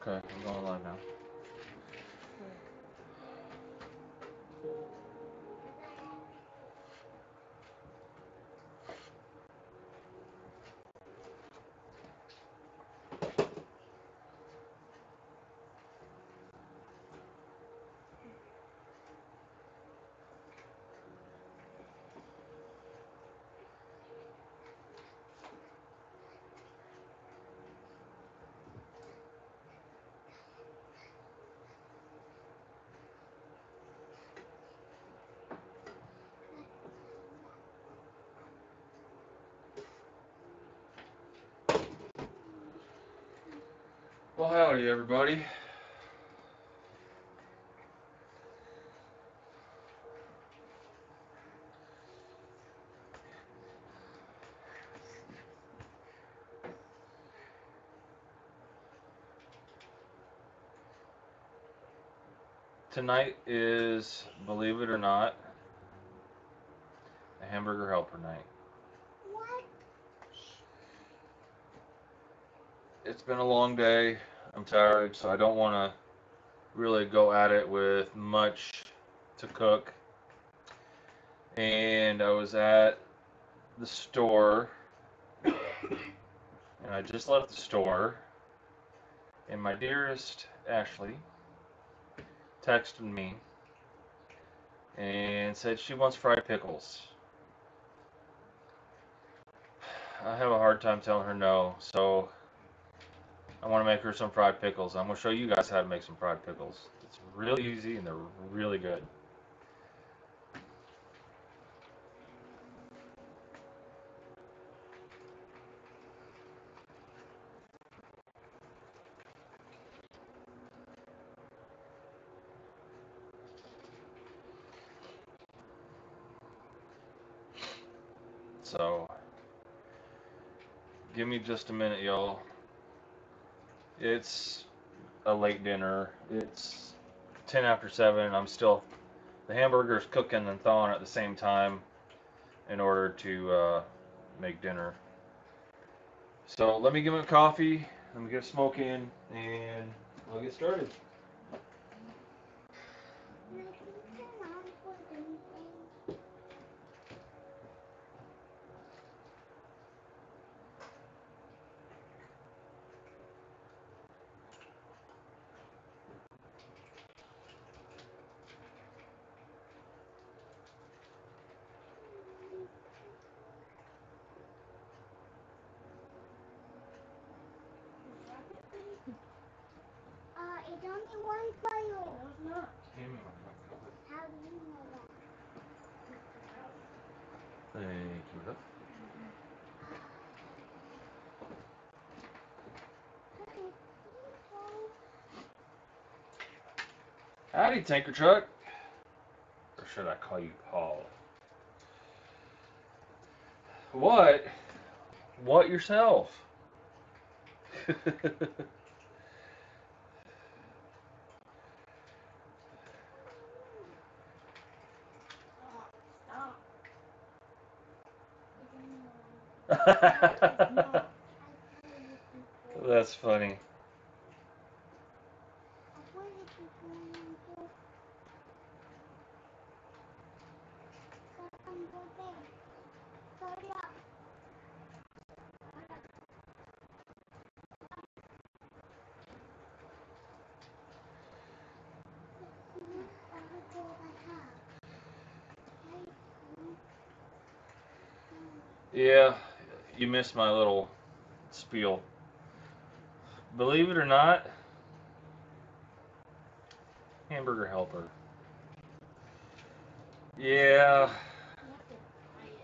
Okay, I'm going live now. Well, howdy, everybody. Tonight is, believe it or not, a hamburger helper night. What? It's been a long day. I'm tired, so I don't want to really go at it with much to cook. And I was at the store, and I just left the store, and my dearest Ashley texted me and said she wants fried pickles. I have a hard time telling her no, so I want to make her some fried pickles. I'm going to show you guys how to make some fried pickles. It's really easy and they're really good. So, give me just a minute, y'all. It's a late dinner. It's 10 after 7. The hamburger's cooking and thawing at the same time in order to make dinner. So, let me give me a coffee, let me get a smoke in, and we'll get started. Can I please turn on for anything? It's only one file. No, it's not. How do you know that? Thank you, love. Okay. Howdy, Tanker Truck. Or should I call you Paul? What? What yourself? Stop. It's annoying. I told you before. That's funny. I put it before. Second birthday. Hurry up. Yeah, you missed my little spiel. Believe it or not, hamburger helper. Yeah,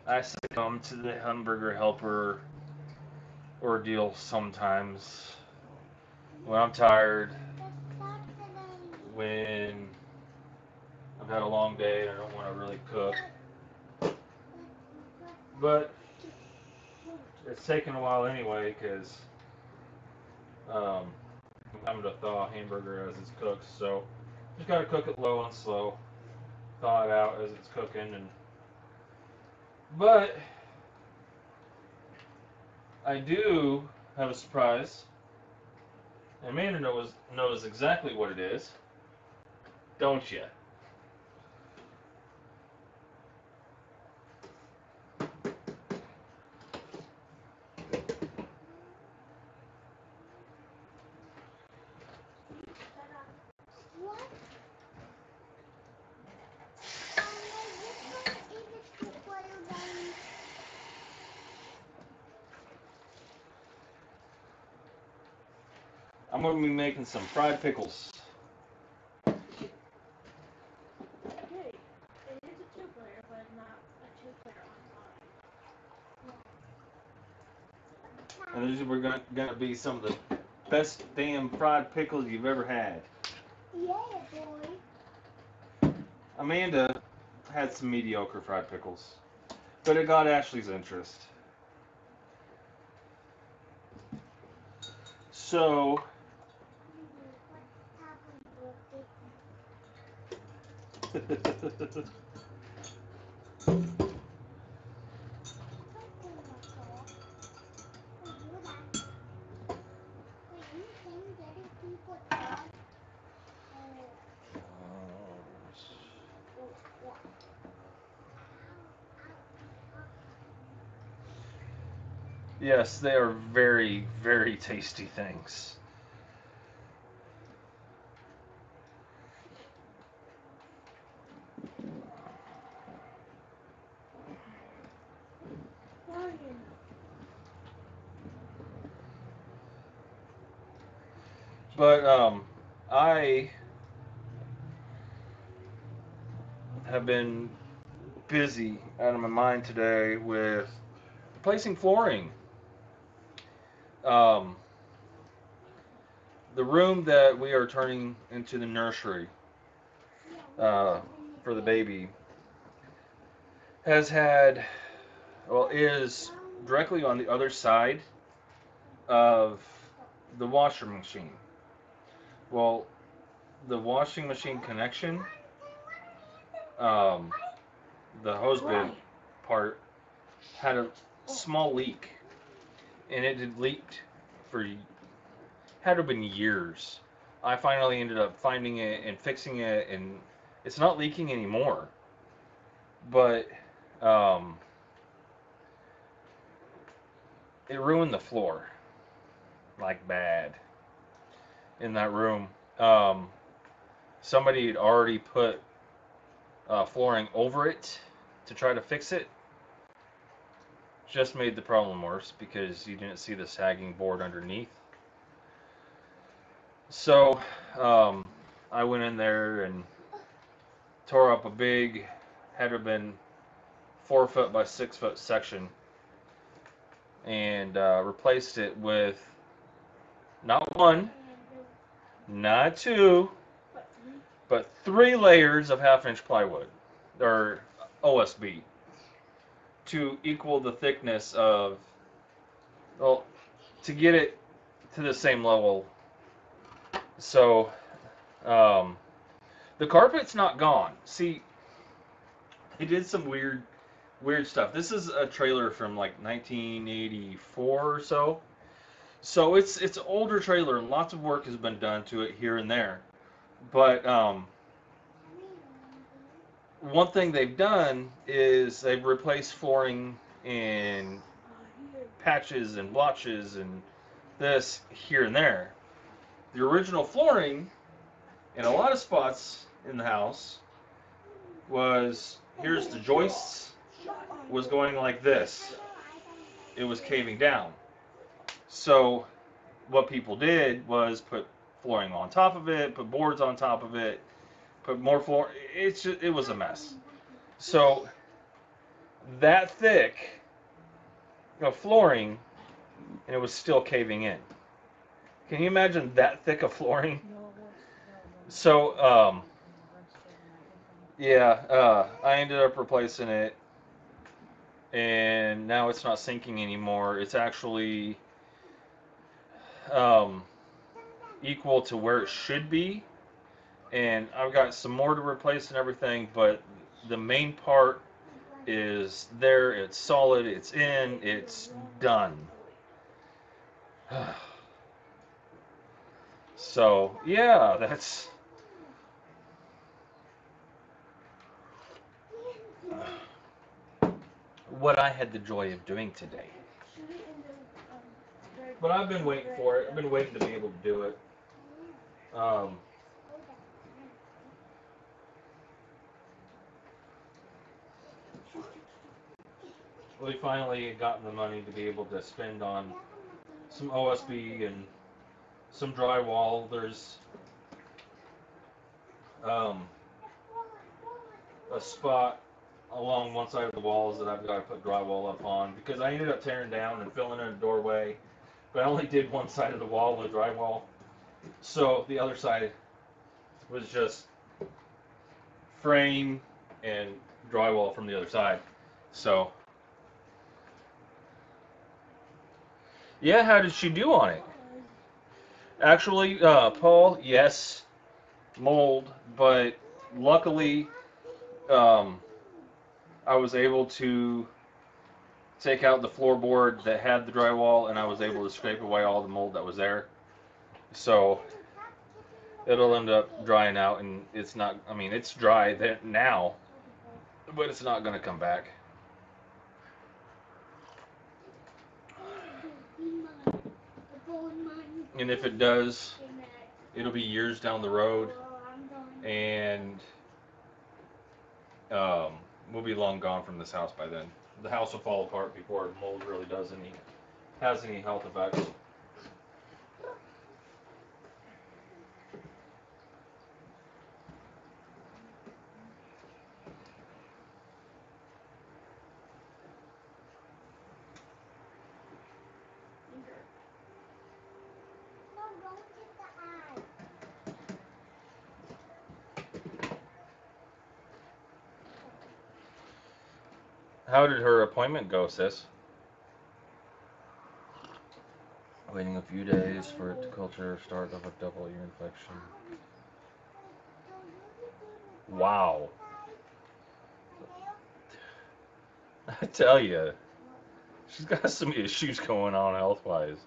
I succumb to the hamburger helper ordeal sometimes. When I'm tired, when I've had a long day and I don't want to really cook. But it's taken a while anyway because I'm having to thaw a hamburger as it's cooked. So just gotta cook it low and slow, thaw it out as it's cooking. But I do have a surprise. Amanda knows exactly what it is, don't you? What? This one is a two-player game. I'm going to be making some fried pickles. Okay, it is a two-player, but not a two-player online. And these are going to be some of the best damn fried pickles you've ever had. Yeah, boy. Amanda had some mediocre fried pickles, but it got Ashley's interest. So, yes, they are very, very tasty things. But I have been busy out of my mind today with replacing flooring. Um, the room that we are turning into the nursery for the baby has had, well, is directly on the other side of the washer machine. Well, the washing machine connection, um, the hose bib part, had a small leak, and it had leaked for had to have been years. I finally ended up finding it and fixing it, and it's not leaking anymore. But um, it ruined the floor, like bad, in that room. Um, Somebody had already put flooring over it to try to fix it. Just made the problem worse because you didn't see the sagging board underneath. So um, I went in there and tore up a big, had to have been 4 foot by 6 foot section, and replaced it with not one, not two, but 3 layers of half-inch plywood, or OSB, to equal the thickness of, well, to get it to the same level. So the carpet's not gone. See, they did some weird stuff. This is a trailer from like 1984 or so. So it's an older trailer, and lots of work has been done to it here and there. But one thing they've done is they've replaced flooring and patches and blotches and this here and there. The original flooring in a lot of spots in the house was, here's the joists, was going like this. It was caving down. So what people did was put flooring on top of it, put boards on top of it, put more floor. It was a mess. So that thick of flooring, and it was still caving in. Can you imagine that thick of flooring? So yeah, I ended up replacing it, and now it's not sinking anymore. It's actually um, equal to where it should be, and I've got some more to replace and everything, but the main part is there. It's solid. It's in. It's done. So yeah, that's what I had the joy of doing today. Shoot it in the bread. But I've been waiting for it. I've been waiting to be able to do it. We finally gotten the money to be able to spend on some OSB and some drywall. There's a spot along one side of the walls that I've got to put drywall up on because I ended up tearing down and filling in a doorway, but I only did one side of the wall with drywall, so the other side was just frame and drywall from the other side. So yeah, how did she do on it? Actually, Paul, yes, mold, but luckily, I was able to take out the floorboard that had the drywall, and I was able to scrape away all the mold that was there. So it'll end up drying out, and it's not. I mean, it's dry now, but it's not going to come back. And if it does, it'll be years down the road, and we'll be long gone from this house by then. The house will fall apart before mold really has any health effects. How did her appointment go, sis? Waiting a few days for it to culture, start of a double ear infection. Wow. I tell you, she's got some issues going on health-wise.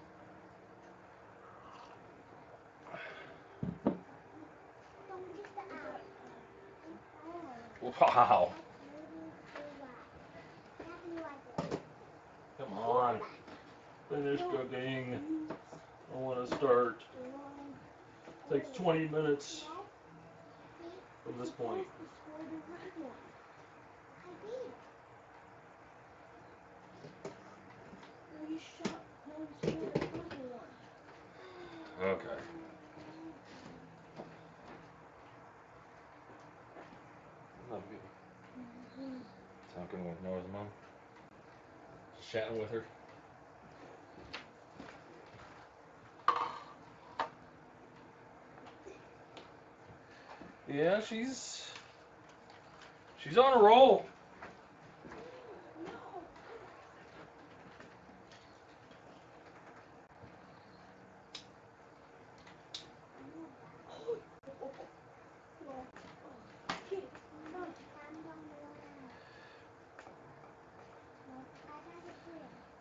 Wow. Come on. Finish cooking. I want to start. Takes 20 minutes from this point. Okay. Love you. Talking with Noah's mom. Chatting with her. Yeah, she's on a roll.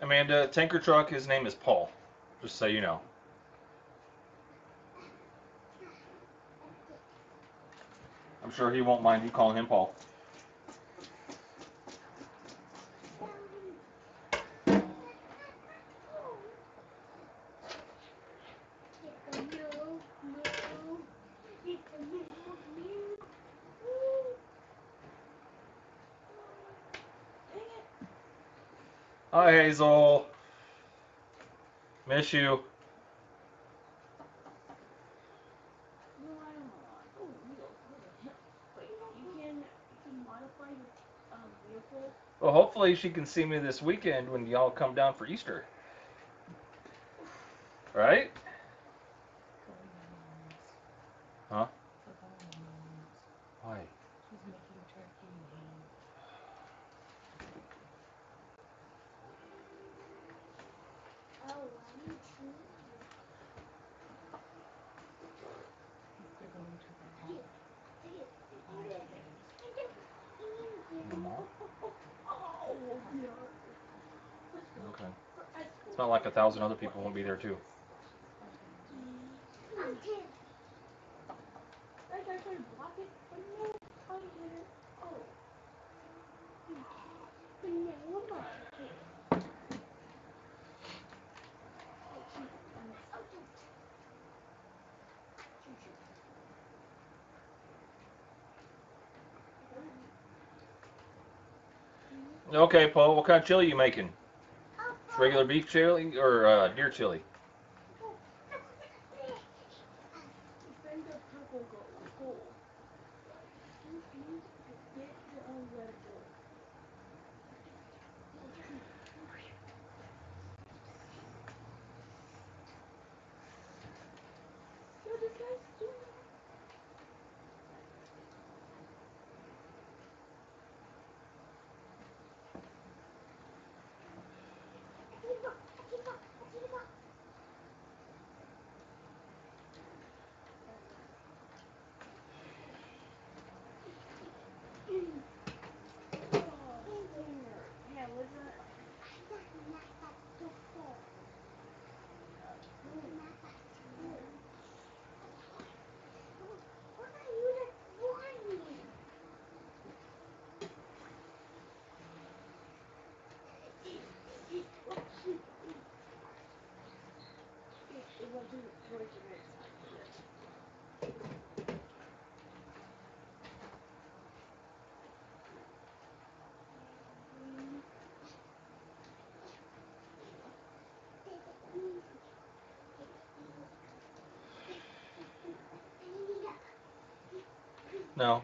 Amanda, tanker truck, his name is Paul. Just so you know. I'm sure he won't mind you calling him Paul. Hi, Hazel. Miss you. Well, hopefully she can see me this weekend when y'all come down for Easter. Right? Huh? Why? She's making turkey and ham. They're going to the park. Okay. It's not like 1,000 other people won't be there too. I tried to block it, but no, I hit it. Oh. Vanilla monkey. Oh shoot, I missed. Oh shoot. Shoot. Okay, Paul, what kind of chili you making? Just regular beef chili or deer chili? Defend the purple goal. Get the red goal. Oh shoot. Yo, this guy's doing that. Yeah, was that? It went towards the right side. No.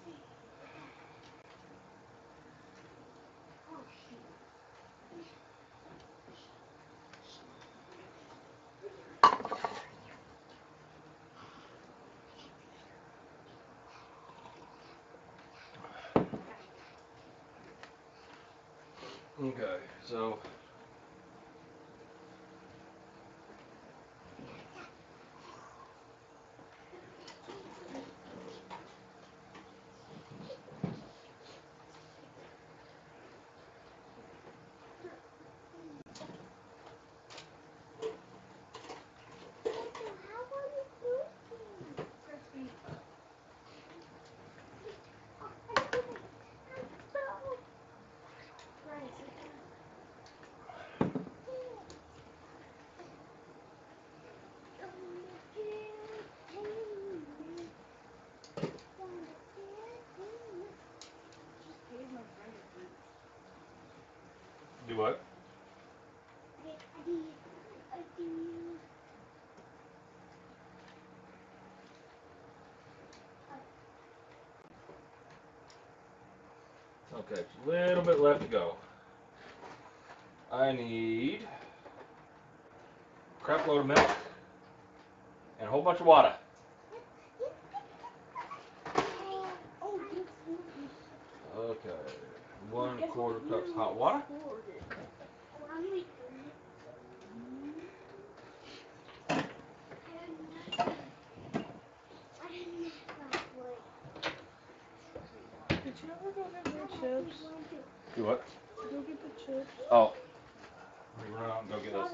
Here. Oh shoot. Okay, so Press B. Right, sit down. Just gave my friend a boost. do what? Okay, just a little bit left to go. I need a crap load of milk and a whole bunch of water. Oh, you scored it. Okay, 1 Guess quarter what? cups You hot water. scored it. Did you ever go get more chips? Do what? Go get the chips. Oh. Run out and go get us.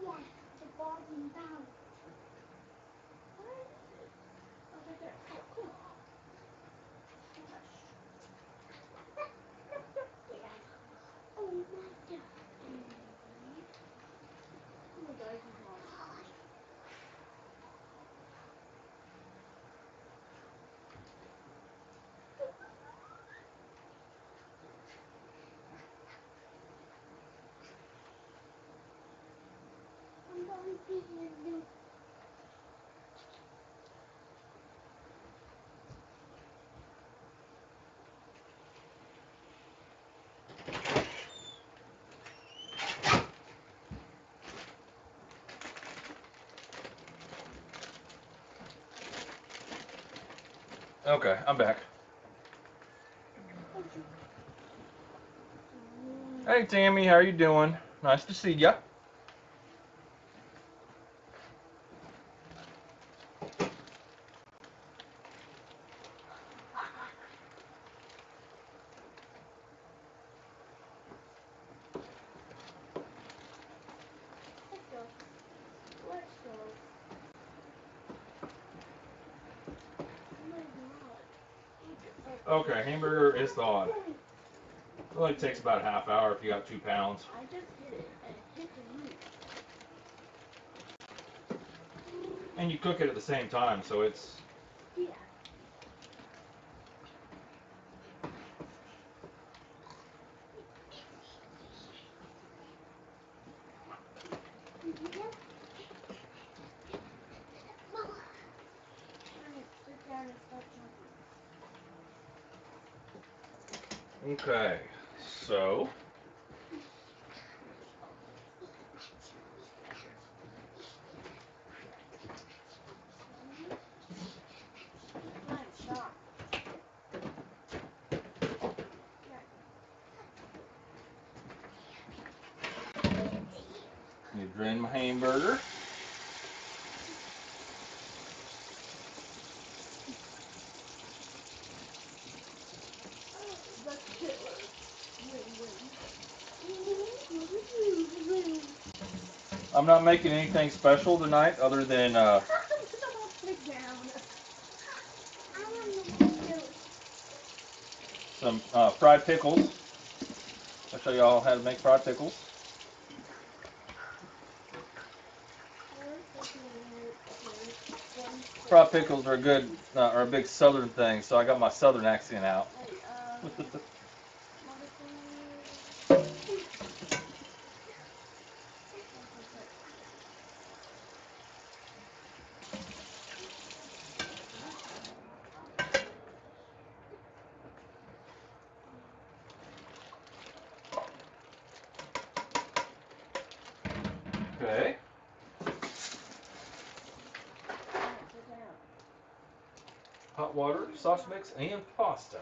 Yeah, the ball's in bounds. Where is it? Oh, right there. Oh, cool. Oh my god. Oh my god, he's lost. I'm going to do. Okay, I'm back. Hey Tammy, how you doing? Nice to see ya. Let's go. Let's go. Oh my god. Okay, hamburger is thawed. It only takes about a half hour if you got 2 pounds. I just hit it and it hit the roof. And you cook it at the same time, so it's... Yeah. Alright, sit down and start jumping. Okay, so... Nice shot. You drain my hamburger. The killer. Win. I'm not making anything special tonight other than Sit down. some fried pickles. I'll show y'all how to make fried pickles. Fried pickles are good, are a big southern thing, so I got my southern accent out. Okay. Hot water, sauce mix, and pasta.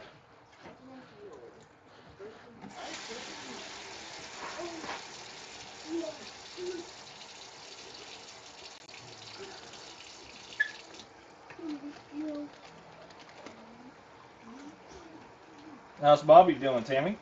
How's Bobby doing, Tammy?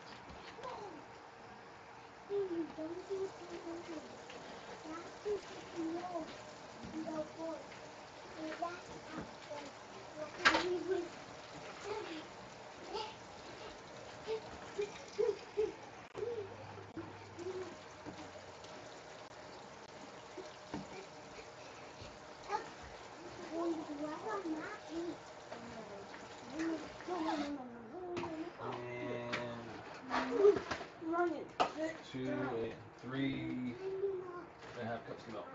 Running. 3.5 cups of milk.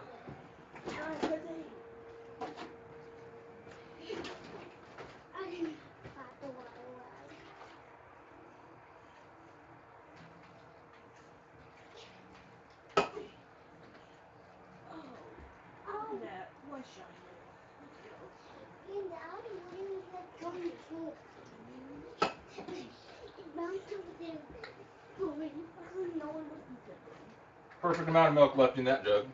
That one shot. Perfect amount of milk left in that jug.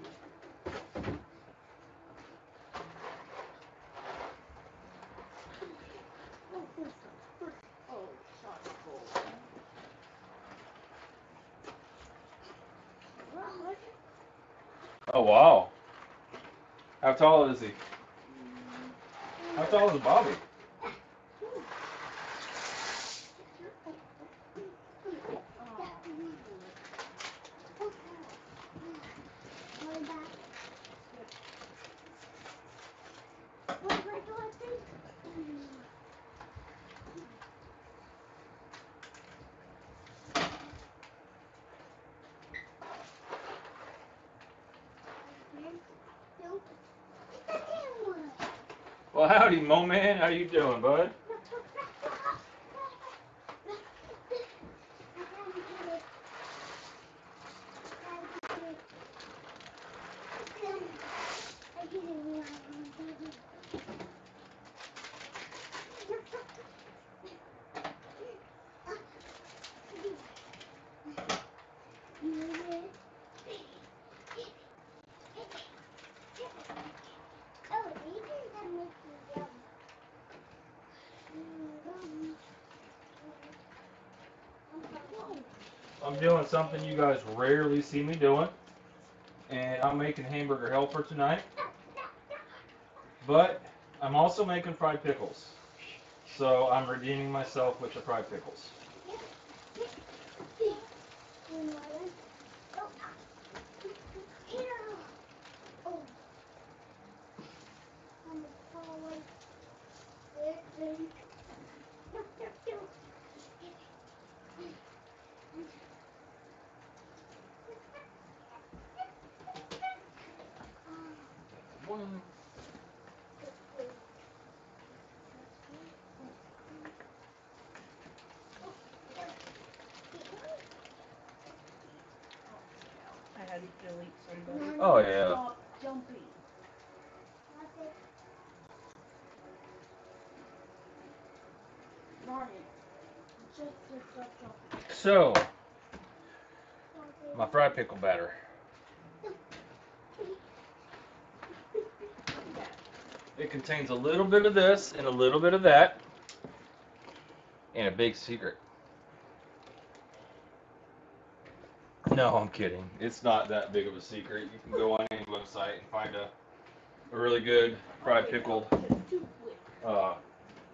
Oh wow. How tall is he? How tall is Bobby? Well, howdy, Mo Man. How you doing, bud? I'm doing something you guys rarely see me doing, and I'm making hamburger helper tonight. But I'm also making fried pickles, so I'm redeeming myself with the fried pickles. One. I had to delete somebody. Oh yeah. Stop jumping. Martin, just stop jumping. So, my fried pickle batter. It contains a little bit of this and a little bit of that, and a big secret. No, I'm kidding. It's not that big of a secret. You can go on any website and find a really good fried pickled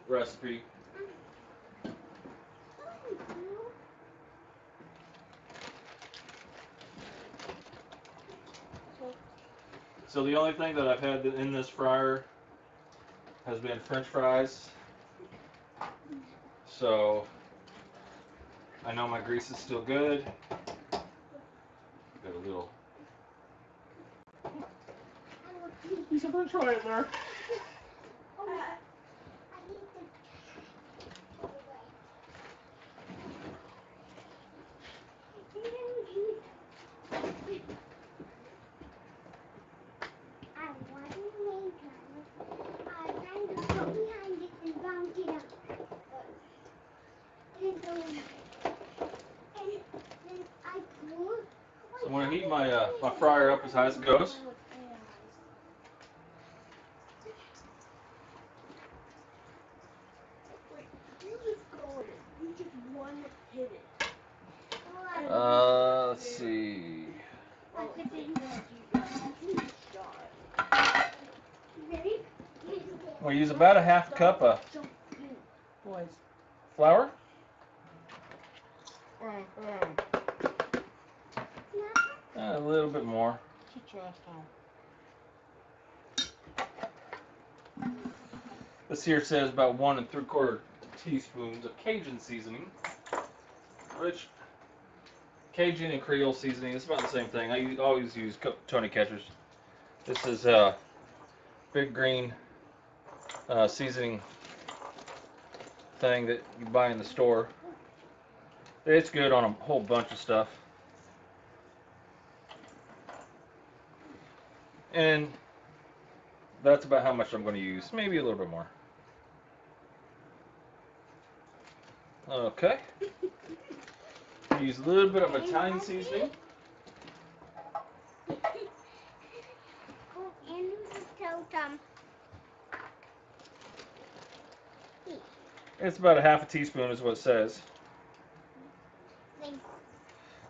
recipe. So the only thing that I've had in this fryer has been French fries. So I know my grease is still good. Got a little. Piece of French fry in there. So I'm gonna heat my fryer up as high as it goes. Wait, you just go in it. You just one hit it. Let's see. We'll use about a half cup of Boys. flour. A little bit more. Sit your ass down. This here says about 1 3/4 teaspoons of Cajun seasoning, which Cajun and Creole seasoning is about the same thing. I always use Tony Catchers. This is big green seasoning thing that you buy in the store. It's good on a whole bunch of stuff. And that's about how much I'm going to use. Maybe a little bit more. Okay. Use a little bit of Italian seasoning. It's about a half a teaspoon is what it says.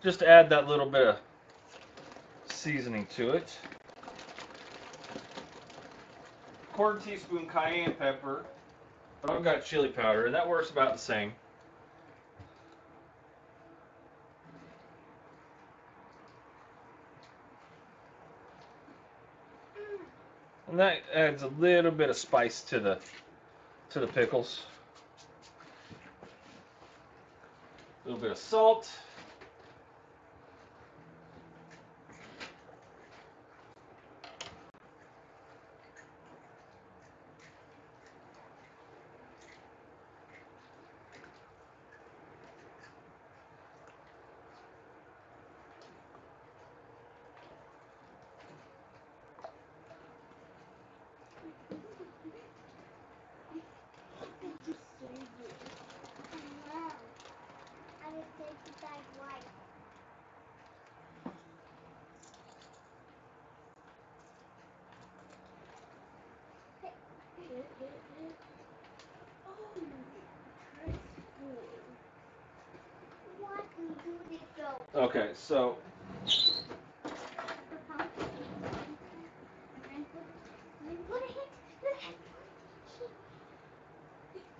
Just to add that little bit of seasoning to it. 1/4 teaspoon cayenne pepper, but I've got chili powder, and that works about the same. And that adds a little bit of spice to the pickles. A little bit of salt. Okay, so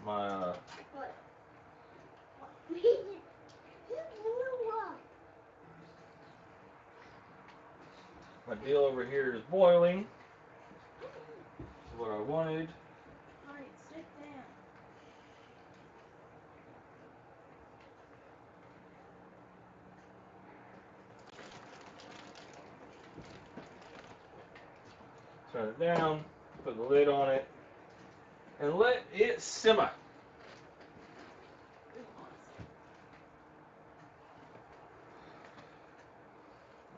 my my deal over here is boiling. That's what I wanted. Alright, sit down. Turn it down, put the lid on it, and let it simmer.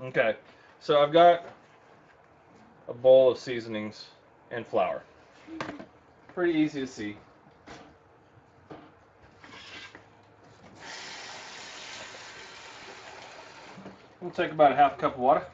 Okay, so I've got a bowl of seasonings and flour. Pretty easy to see. We'll take about a half cup of water.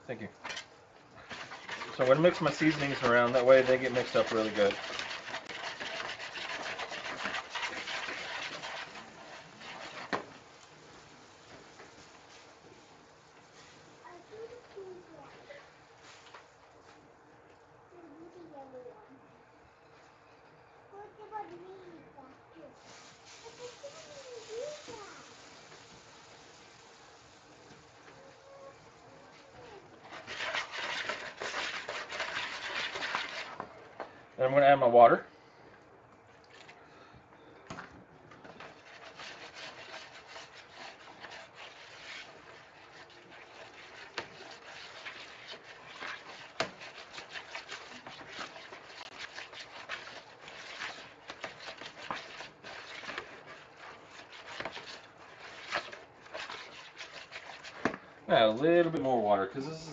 Thank you. So I'm going to mix my seasonings around, that way they get mixed up really good. And I'm going to add my water. Add a little bit more water because this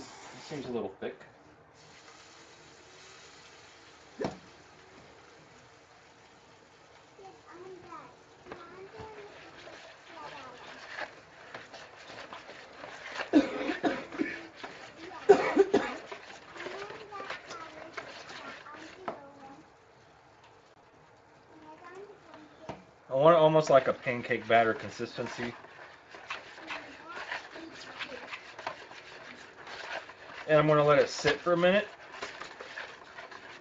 seems a little thick. I want it almost like a pancake batter consistency. And I'm going to let it sit for a minute.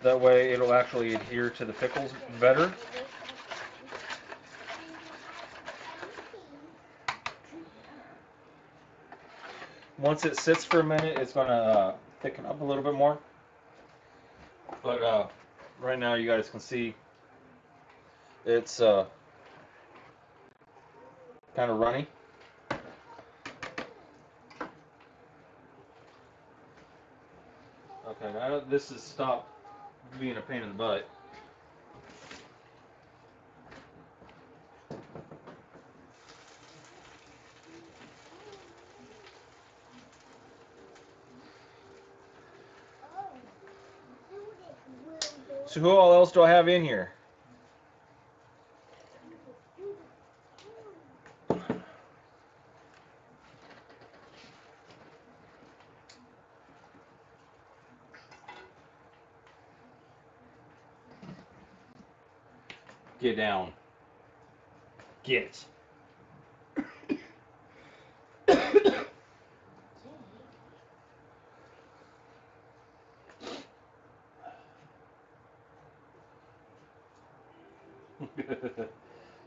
That way it'll actually adhere to the pickles better. Once it sits for a minute, it's going to thicken up a little bit more. But right now you guys can see it's kind of runny. Okay, now that this has stopped being a pain in the butt. So who all else do I have in here? Get down. Get.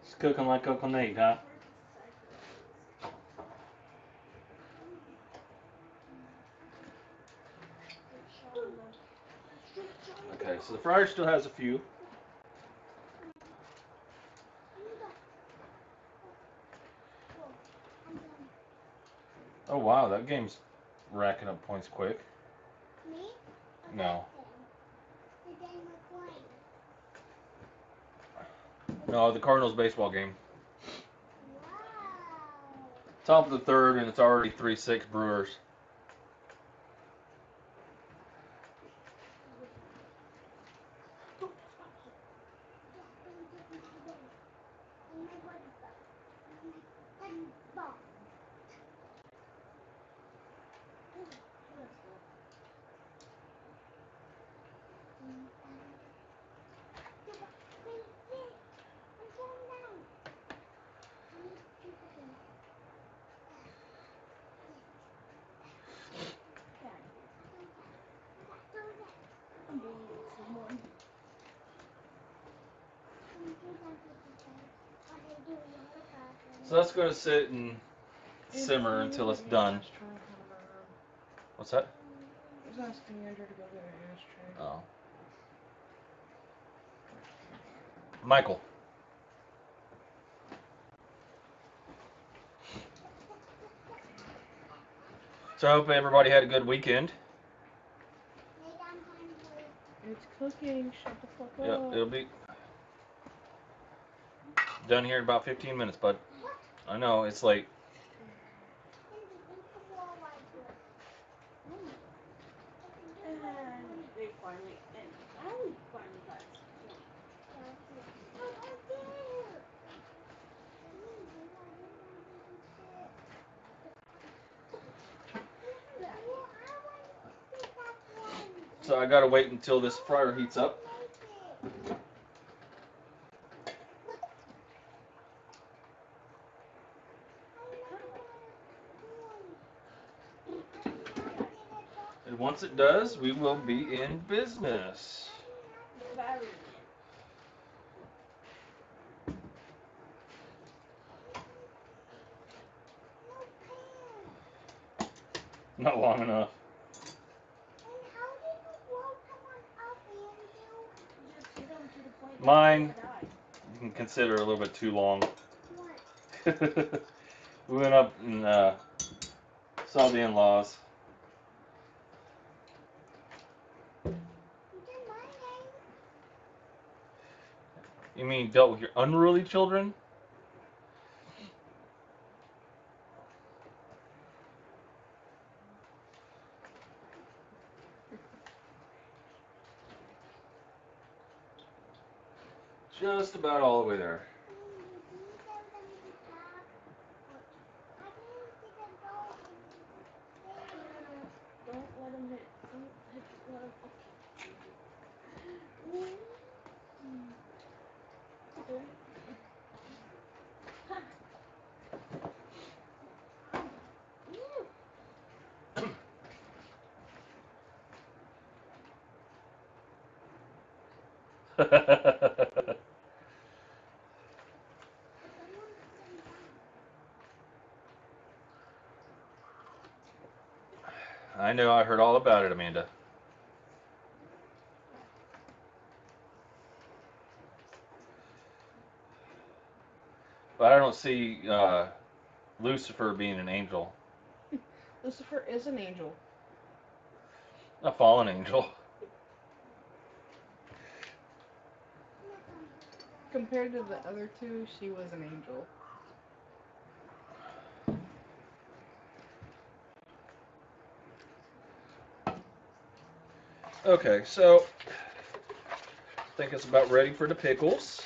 Just cooking like Uncle Nate, huh? Okay, so the fryer still has a few. Oh wow, that game's racking up points quick. Me? Or No. The game we're playing. No, the Cardinals baseball game. Wow. Top of the third, and it's already 3-6 Brewers. I'm being someone. So that's going to sit and simmer until it's done. What's that? I was asking Andrew to go get an ashtray. Oh. Michael. So I hope everybody had a good weekend. It's cooking. Shut the fuck up. Yep, it'll be done here in about 15 minutes, bud. I know, it's late. And they finally, and Allie finally got his point. So I gotta wait until this fryer heats up. And once it does, we will be in business. Very Not long enough. just hit him to the point that Mine, he died. you can consider a little bit too long. We went up and saw the in-laws. You mean dealt with your unruly children? Just about all the way there. Don't let him hit. Don't hit. Let him. Okay. I know, I heard all about it, Amanda. But I don't see Lucifer being an angel. Lucifer is an angel. A fallen angel. Compared to the other two, she was an angel. Okay, so I think it's about ready for the pickles.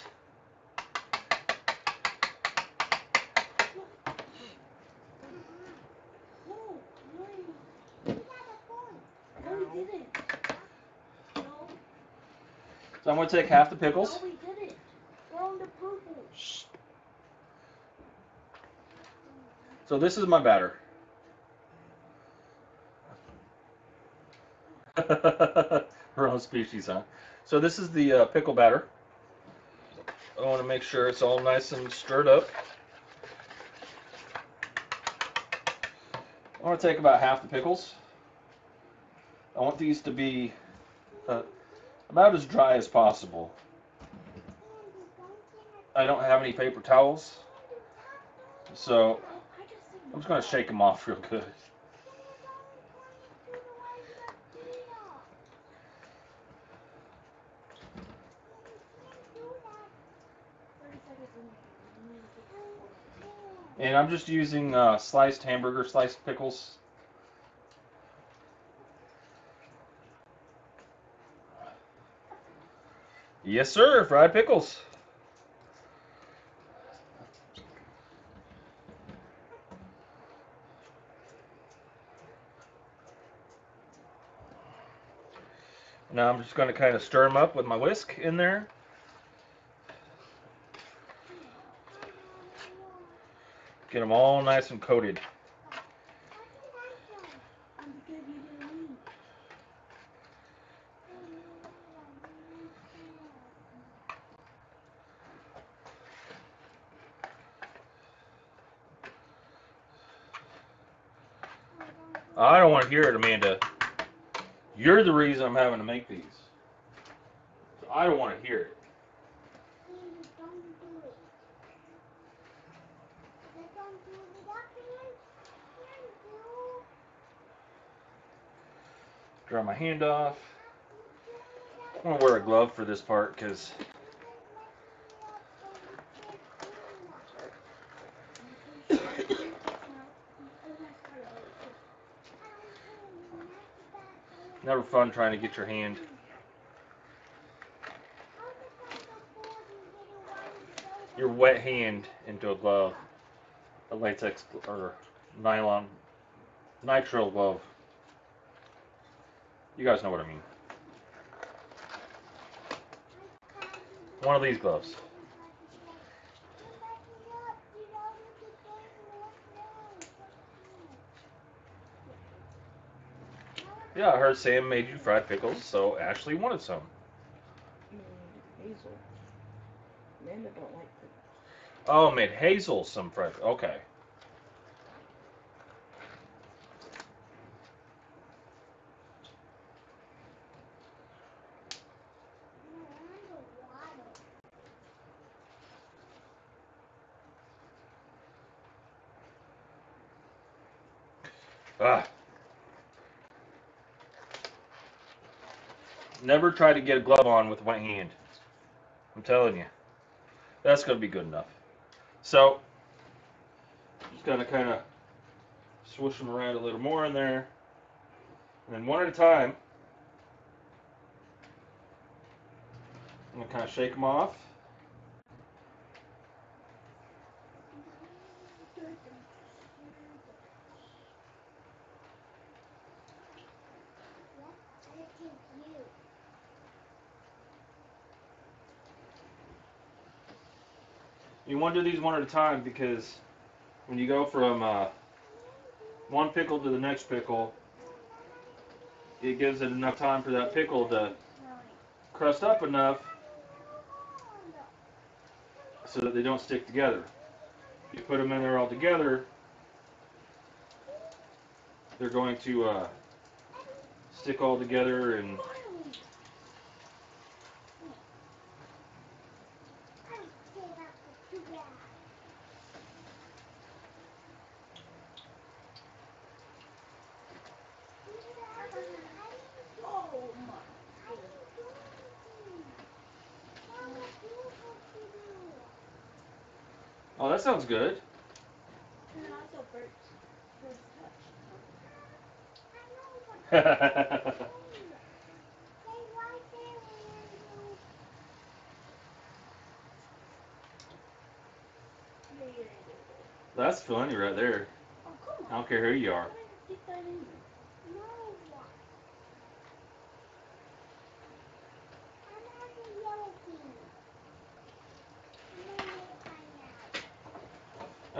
No, no, no, we didn't. No, So I'm going to take half the pickles. no, we didn't. We're on the purple. Shh. So this is my batter. Her own species, huh? So this is the pickle batter. I want to make sure it's all nice and stirred up. I want to take about half the pickles. I want these to be about as dry as possible. I don't have any paper towels, so I'm just going to shake them off real good. And I'm just using sliced hamburger, sliced pickles. Yes, sir, fried pickles. Now I'm just going to kind of stir them up with my whisk in there. Get them all nice and coated. I don't want to hear it, Amanda. You're the reason I'm having to make these. So I don't want to hear it. Dry my hand off. I'm going to wear a glove for this part because never fun trying to get your hand, your wet hand into a glove, a latex or nylon, nitrile glove. You guys know what I mean. One of these gloves. Yeah, I heard Sam made you fried pickles, so Ashley wanted some. Hazel. Amanda don't like pickles. Oh, made Hazel some fried. Okay. Ah. Never try to get a glove on with one hand. I'm telling you. That's going to be good enough. So, just going to kind of swish them around a little more in there. And then one at a time, I'm going to kind of shake them off. You want to do these one at a time because when you go from one pickle to the next pickle, it gives it enough time for that pickle to crust up enough so that they don't stick together. You put them in there all together, they're going to stick all together and oh, that sounds good. And also first That's funny right there. Oh, come on. I don't care who you are. Get that in there.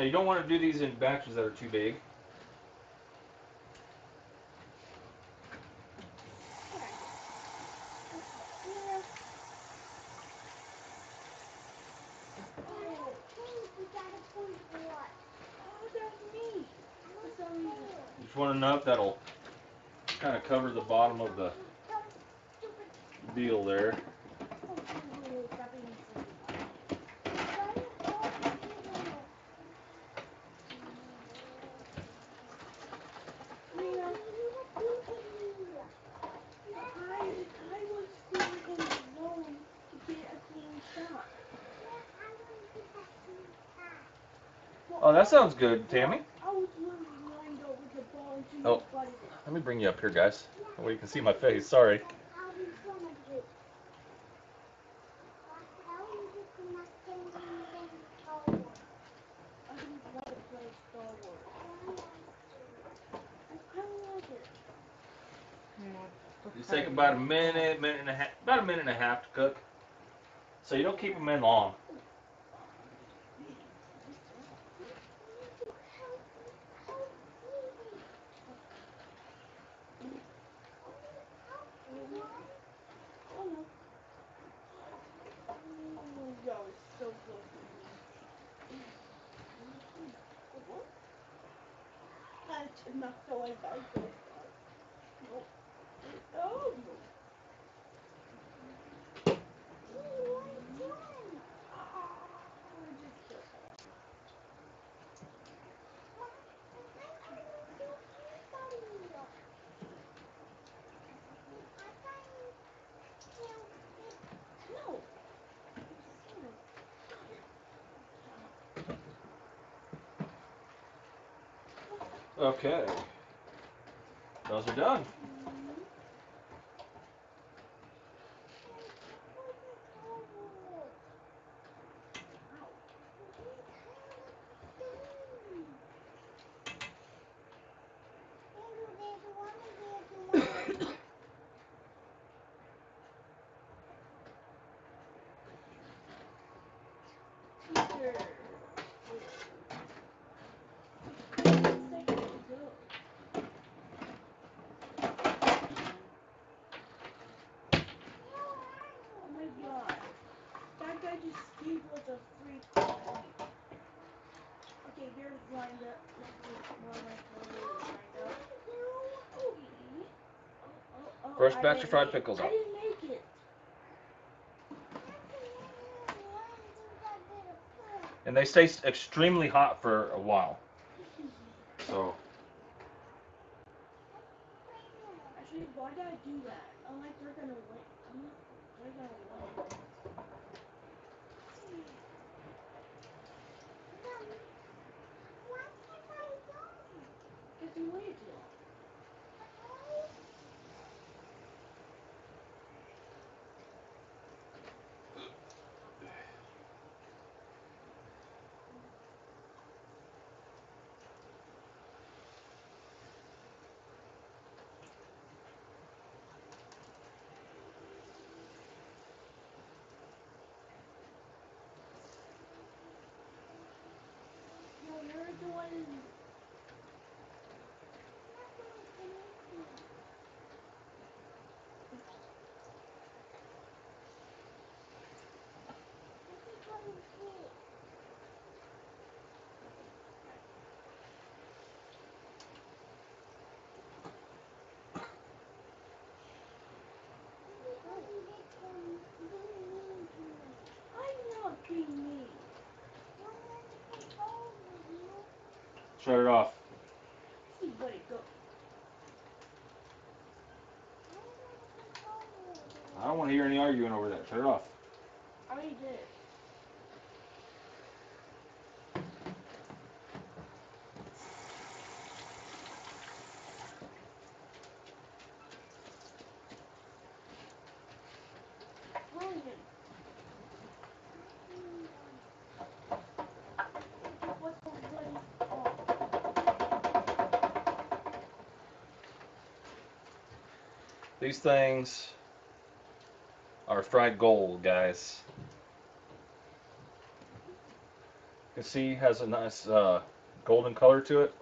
You don't want to do these in batches that are too big. You just want enough that'll kind of cover the bottom of the deal there. Oh, that sounds good, Tammy. I was literally lined up with the ball and she Oh. butted it. Let me bring you up here, guys. Well, you can see my face. Sorry. How do you come up with? How do you connect things in Star Wars? I just want to play Star Wars. I like to. I kind of like it. These take about a minute, minute and a half, about a minute and a half to cook. So you don't keep them in long. Oh no. Oh, that was so close to me. What? I did not go in back so far. Nope. Oh no. I just killed that. No. Okay. Those are done. Teacher. Wait. 10 seconds to go. Oh my god. That guy just gave us a free point. Okay, they're lined up. One of my players lined up. Oh, First I batch didn't of fried make- pickles I out. didn't make it. And they stay extremely hot for a while. So, Actually, why did I do that? I'm like, they're gonna win. They're gonna win. Because you waited too long. No, you're the one. I'm not being mean. shut it off. See, let it go. I don't want to hear any arguing over that. Shut it off. I already did. Ryan. What's already off? These things are fried gold, guys. You can see it has a nice golden color to it.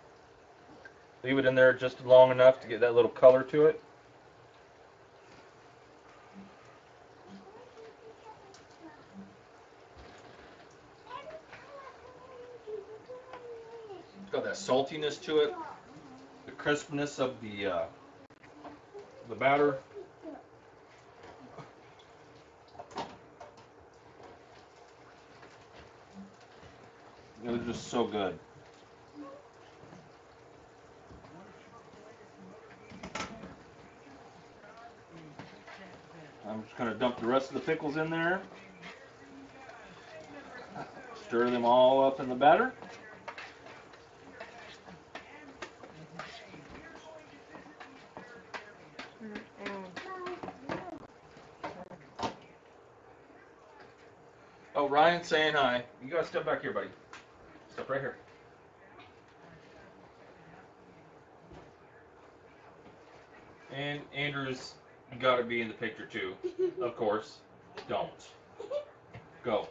Leave it in there just long enough to get that little color to it. It's got that saltiness to it, the crispness of the batter. They're just so good. I'm just going to dump the rest of the pickles in there. Stir them all up in the batter. Oh, Ryan's saying hi. You gotta step back here, buddy. Step right here. And Andrew's got to be in the picture too, of course. Don't. Go.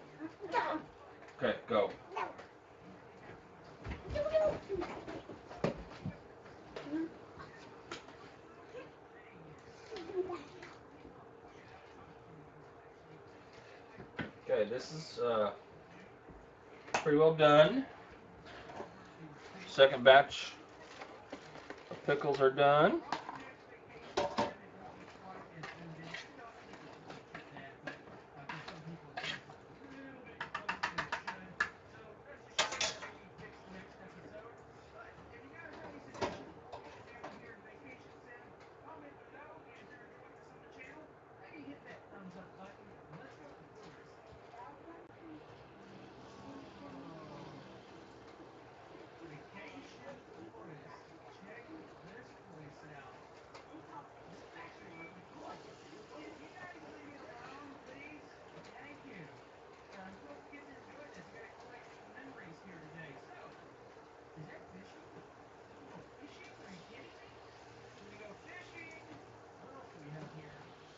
Okay, go. Okay, this is pretty well done. Second batch of pickles are done.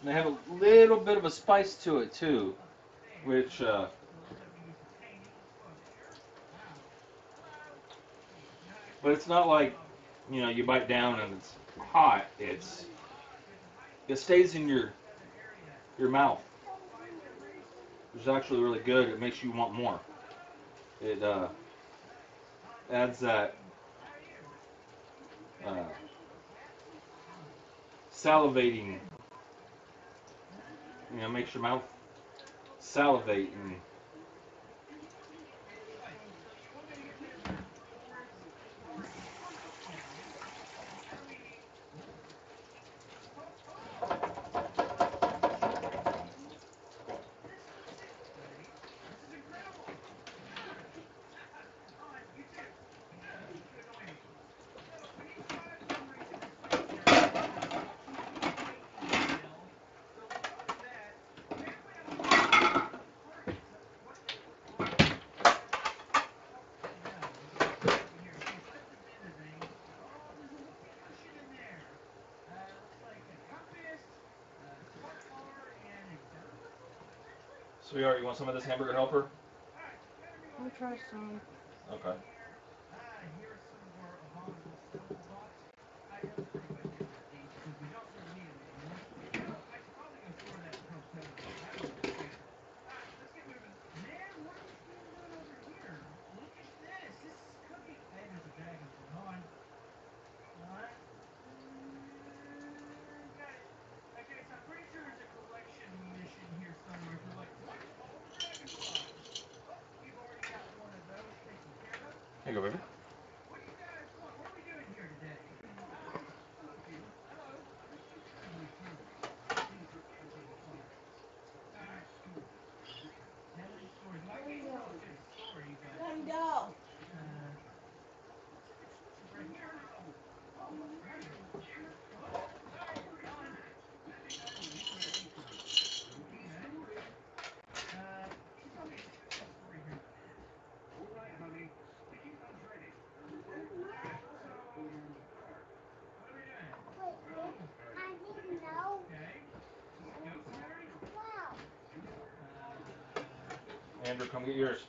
They have a little bit of a spice to it too, which but it's not like, you know, you bite down and it's hot. It stays in your mouth. It's actually really good. It makes you want more. It adds that salivating, you know, makes your mouth salivate. And sweetheart, you want some of this hamburger helper? I'll try some. Okay. Here you go, baby. Let him go. I didn't know. Wow. Andrew, come get yours.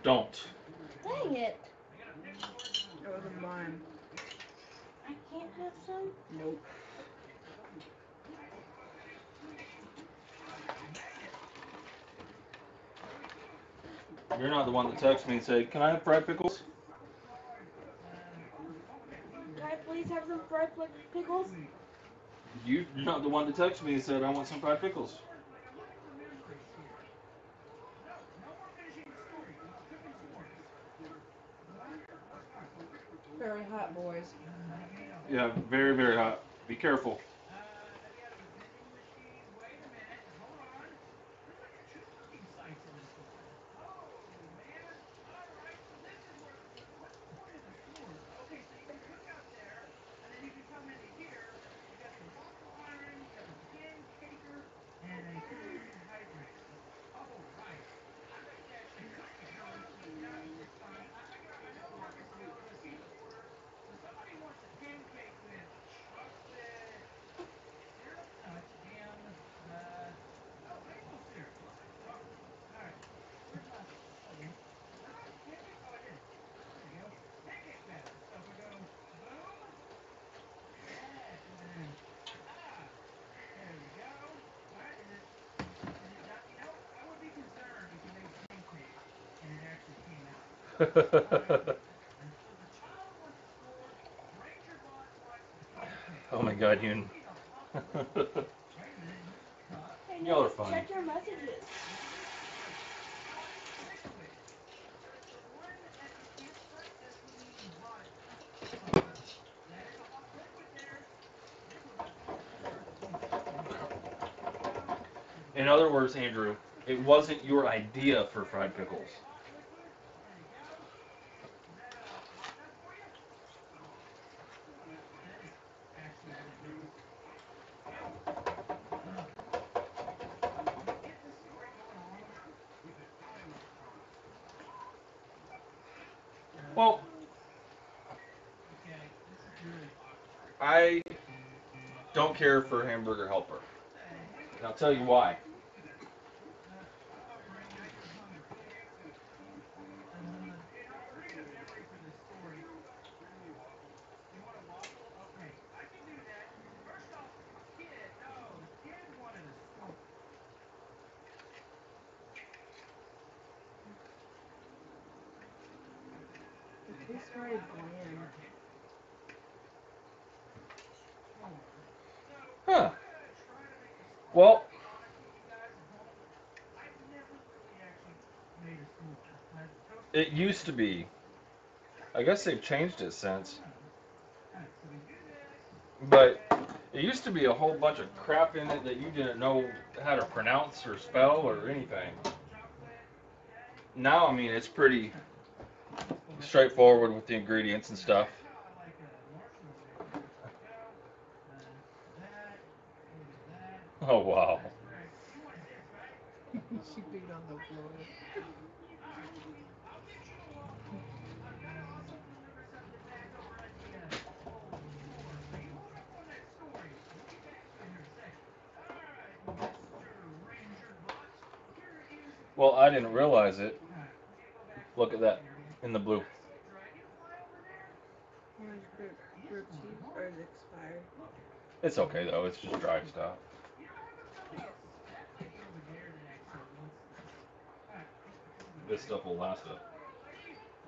Don't. Dang it. That wasn't mine. I can't have some? Nope. You're not the one that texted me and said, "Can I have fried pickles?" Can I please have some fried pickles? You're not the one that texted me and said, "I want some fried pickles." Very hot, boys. Yeah, very, very hot. Be careful. Oh my God, you. Hey, Y'all are Nate, funny. check your messages. In other words, Andrew, it wasn't your idea for fried pickles. Well, I don't care for Hamburger Helper. And I'll tell you why. It tastes very bland. Huh. Well, it used to be. I guess they've changed it since. But it used to be a whole bunch of crap in it that you didn't know how to pronounce or spell or anything. Now, I mean, it's pretty straightforward with the ingredients and stuff. Oh, wow. She beat on the floor. Well, I didn't realize it. Look at that in the blue. Orange grilled cheese or is it expired? It's okay, though. It's just dry stuff. This stuff will last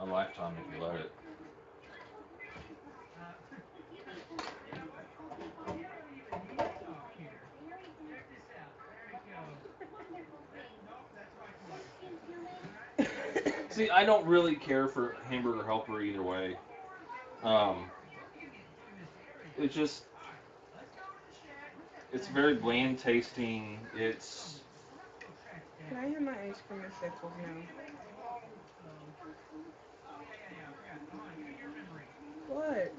a lifetime if you let it. See, I don't really care for Hamburger Helper either way. Um, it's just, it's very bland tasting. It's, Can I have my ice cream and pickles now? What?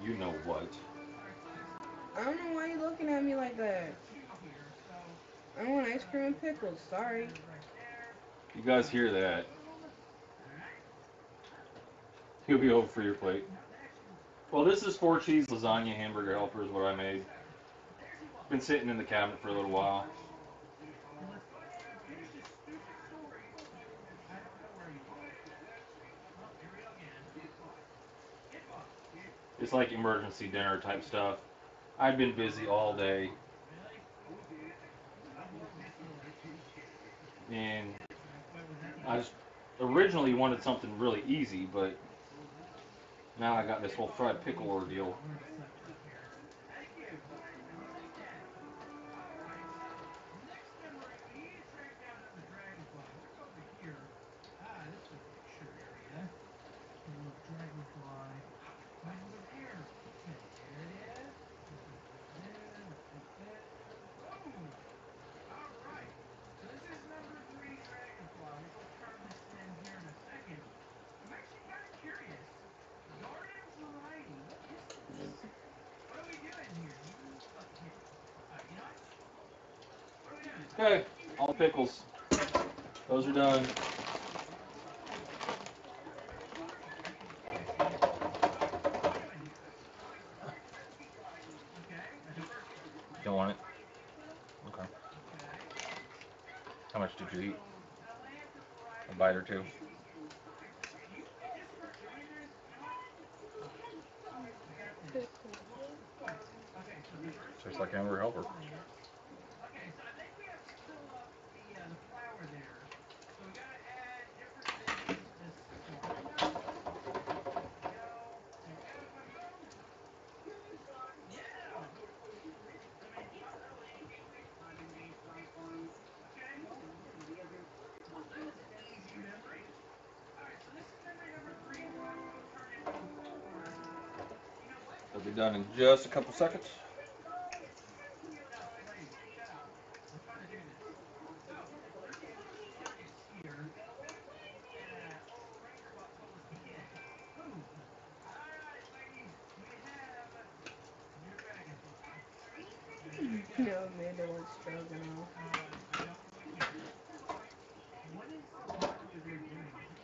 you know what. I don't know why you're looking at me like that. I want ice cream and pickles. Sorry. You guys hear that? He'll be over for your plate. Well, this is 4-cheese lasagna hamburger helper is what I made. Been sitting in the cabinet for a little while. It's like emergency dinner type stuff. I've been busy all day. And I just originally wanted something really easy, but now I got this whole fried pickle ordeal. Okay, all the pickles. Those are done. Don't want it? Okay. How much did you eat? A bite or two? Pickles. Tastes like hamburger helper. done in just a couple seconds. No, Amanda wants stroganoff.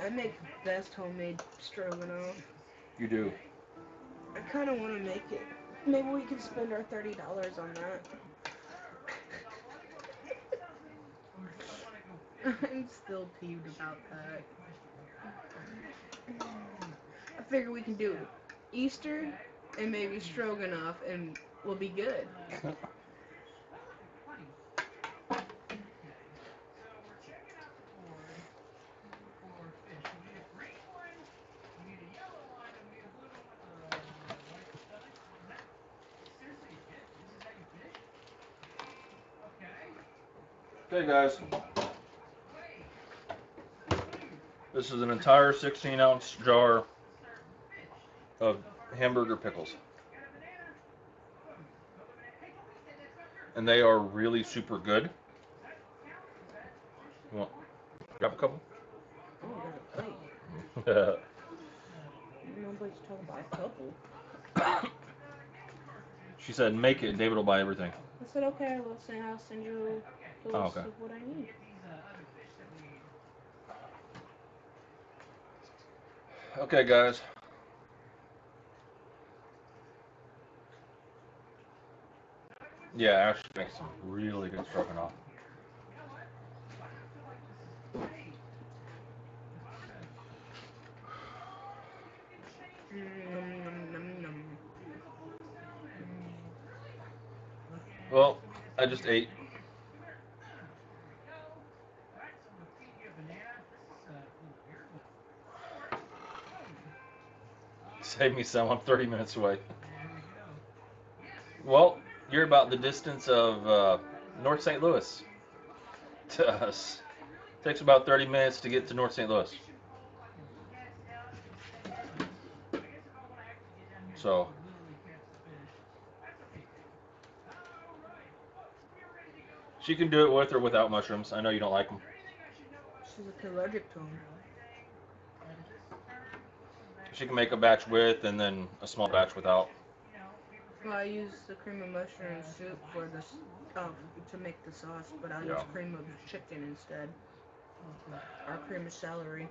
I make best homemade stroganoff. You do. I kind of want to make it. Maybe we can spend our $30 on that. I'm still peeved about that. I figure we can do Easter and maybe stroganoff and we'll be good. Okay, guys. This is an entire 16-ounce jar of hamburger pickles. And they are really super good. You want grab a couple? Oh, I got a plate. Nobody's talking about a couple. She said, make it. David will buy everything. I said, okay, I'll send you the list okay. of what I need. Okay, guys. Yeah, Ashley makes some really good stroganoff. Well, I just ate. Save me some. I'm 30 minutes away. Well, you're about the distance of North St. Louis to us. Takes about 30 minutes to get to North St. Louis. So, she can do it with or without mushrooms. I know you don't like them. She's allergic to them. She can make a batch with and then a small batch without. Well, I use the cream of mushroom soup for this, to make the sauce, but I'll use cream of chicken instead. Or cream of celery.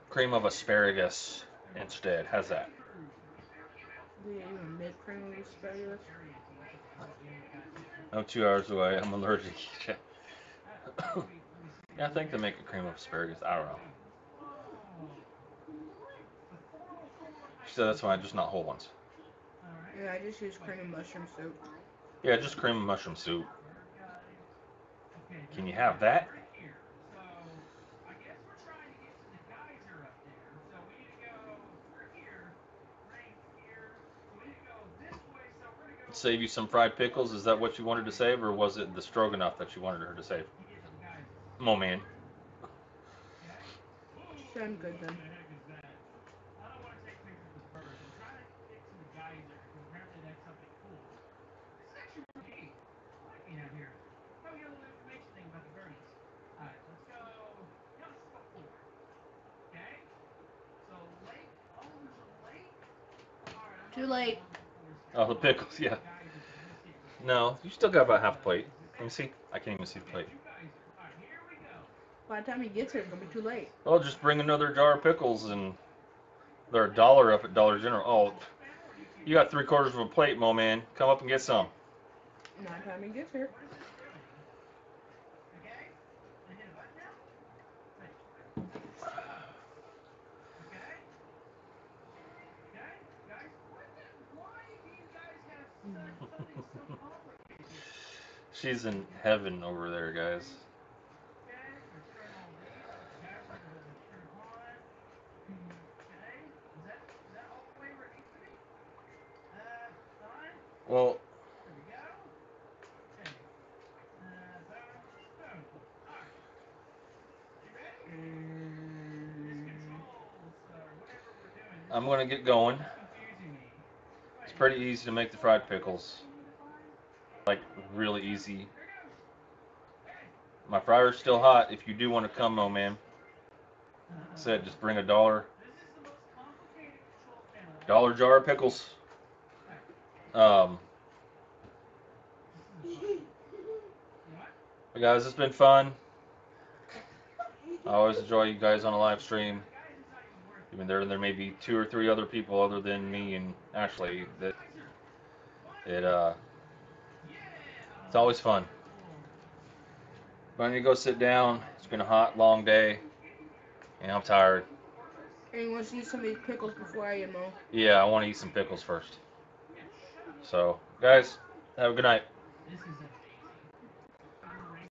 Cream of asparagus instead. How's that? Do you even make cream of asparagus? I'm 2 hours away. I'm allergic. Yeah, I think they make a cream of asparagus. I don't know. She said that's fine, just not whole ones. Yeah, I just use cream of mushroom soup. Yeah, just cream of mushroom soup. Can you have that? Save you some fried pickles? Is that what you wanted to save, or was it the stroganoff that you wanted her to save? Mo man. Sound good then. Too late. Oh, the pickles, yeah. No, you still got about half a plate. Let me see. I can't even see the plate. By the time he gets here, it's gonna be too late. Well, just bring another jar of pickles, and they're $1 up at Dollar General. Oh, you got 3/4 of a plate, Mo man. Come up and get some. By the time he gets here. She's in heaven over there, guys. Well, I'm gonna get going. It's pretty easy to make the fried pickles. Like, really easy. My fryer's still hot. If you do want to come, though, man, said just bring a dollar jar of pickles. But guys, it's been fun. I always enjoy you guys on a live stream. Even there may be 2 or 3 other people other than me and Ashley that it's always fun. But I need to go sit down. It's been a hot, long day, and I'm tired. And you want to see some of these pickles before I eat them all? Yeah, I want to eat some pickles first. So, guys, have a good night.